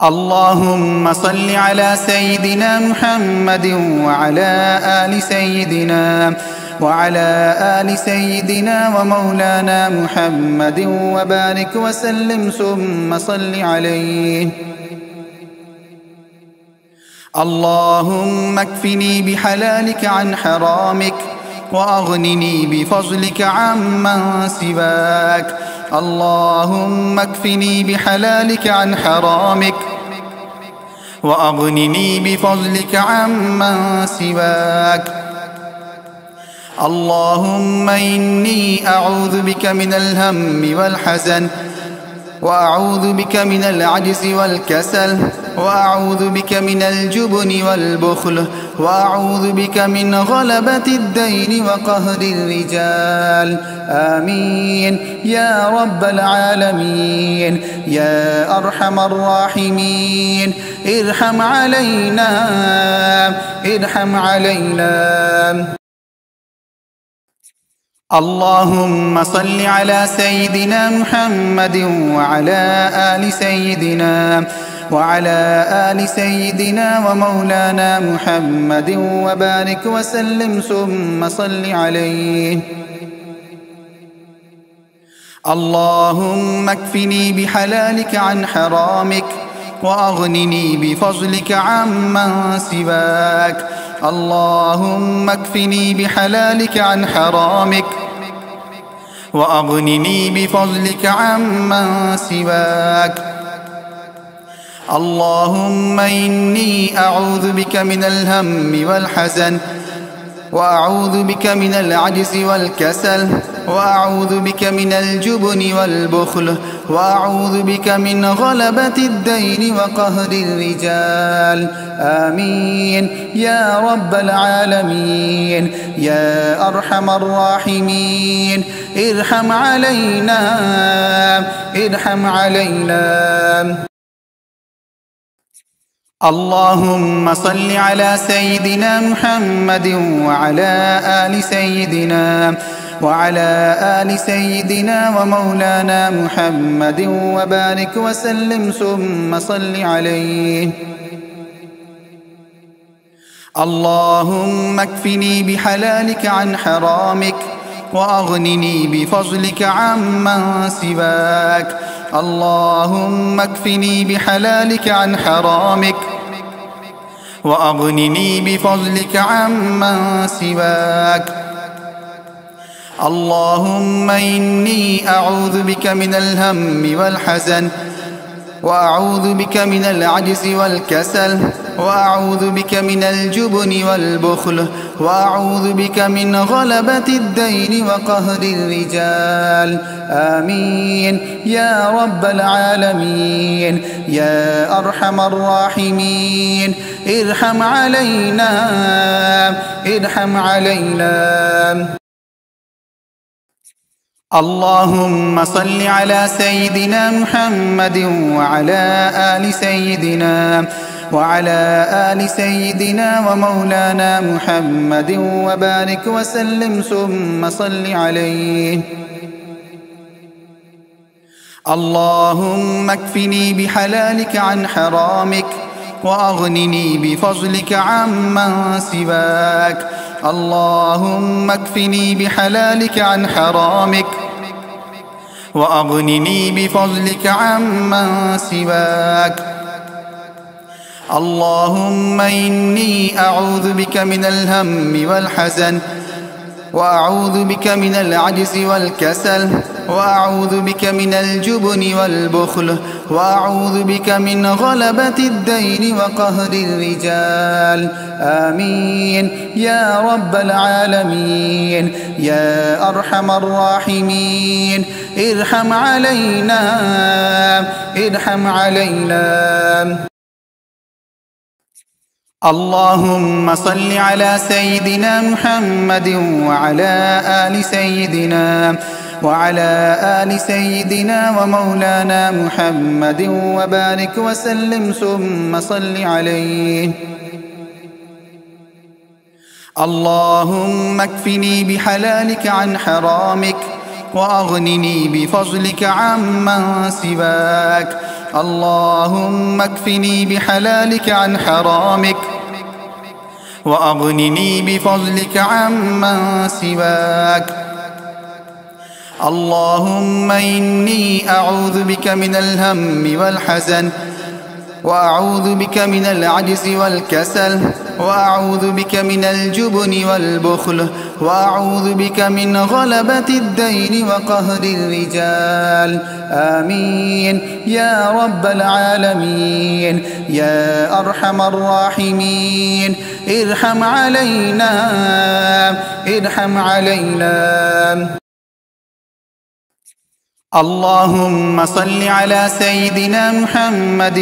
اللهم صل على سيدنا محمد وعلى آل سيدنا ومولانا محمد وبارك وسلم ثم صل عليه. اللهم اكفني بحلالك عن حرامك وأغنني بفضلك عمن سواك. اللهم اكفني بحلالك عن حرامك وأغنني بفضلك عمن سواك. اللهم إني أعوذ بك من الهم والحزن، وأعوذ بك من العجز والكسل، وأعوذ بك من الجبن والبخل، وأعوذ بك من غلبة الدين وقهر الرجال. آمين يا رب العالمين يا أرحم الراحمين. ارحم علينا. اللهم صل على سيدنا محمد وعلى آل سيدنا ومولانا محمد وبارك وسلم ثم صل عليه. اللهم اكفني بحلالك عن حرامك وأغنني بفضلك عمن سواك. اللهم اكفني بحلالك عن حرامك وأغنني بفضلك عمن سواك. اللهم إني أعوذ بك من الهم والحزن، وأعوذ بك من العجز والكسل، وأعوذ بك من الجبن والبخل، وأعوذ بك من غلبة الدين وقهر الرجال. آمين يا رب العالمين يا أرحم الراحمين. ارحم علينا. اللهم صل على سيدنا محمد وعلى آل سيدنا ومولانا محمد وبارك وسلم ثم صل عليه. اللهم اكفني بحلالك عن حرامك وأغنني بفضلك عمن سواك. اللهم اكفني بحلالك عن حرامك وأغنني بفضلك عمن سواك. اللهم إني أعوذ بك من الهم والحزن، وأعوذ بك من العجز والكسل، وأعوذ بك من الجبن والبخل، وأعوذ بك من غلبة الدين وقهر الرجال. آمين يا رب العالمين يا أرحم الراحمين. ارحم علينا. اللهم صل على سيدنا محمد وعلى آل سيدنا ومولانا محمد وبارك وسلم ثم صل عليه. اللهم اكفني بحلالك عن حرامك وأغنني بفضلك عمن سواك. اللهم اكفني بحلالك عن حرامك وأغنني بفضلك عمن سواك. اللهم إني أعوذ بك من الهم والحزن، وأعوذ بك من العجز والكسل، وأعوذ بك من الجبن والبخل، وأعوذ بك من غلبة الدين وقهر الرجال. آمين يا رب العالمين يا أرحم الراحمين. ارحم علينا. اللهم صل على سيدنا محمد وعلى آل سيدنا ومولانا محمد وبارك وسلم ثم صل عليه. اللهم اكفني بحلالك عن حرامك وأغنني بفضلك عمن سواك. اللهم اكفني بحلالك عن حرامك وأغنني بفضلك عمن سواك. اللهم إني أعوذ بك من الهم والحزن، وأعوذ بك من العجز والكسل، وأعوذ بك من الجبن والبخل، وأعوذ بك من غلبة الدين وقهر الرجال. آمين يا رب العالمين يا أرحم الراحمين. ارحم علينا ارحم علينا. اللهم صل على سيدنا محمد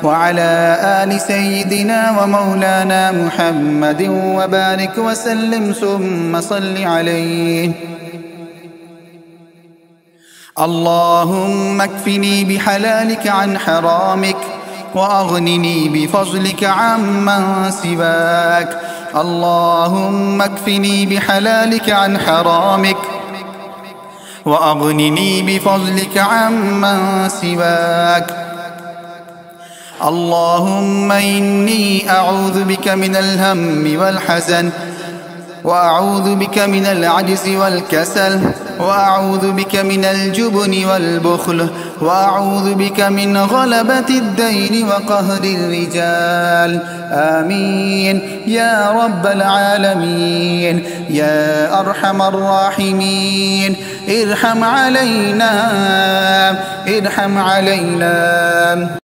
وعلى آل سيدنا ومولانا محمد وبارك وسلم ثم صل عليه. اللهم اكفني بحلالك عن حرامك وأغنني بفضلك عمن سواك. اللهم اكفني بحلالك عن حرامك وأغنني بفضلك عمن سواك. اللهم إني أعوذ بك من الهم والحزن، وأعوذ بك من العجز والكسل، وأعوذ بك من الجبن والبخل، وأعوذ بك من غلبة الدين وقهر الرجال. آمين يا رب العالمين يا أرحم الراحمين. ارحم علينا ارحم علينا.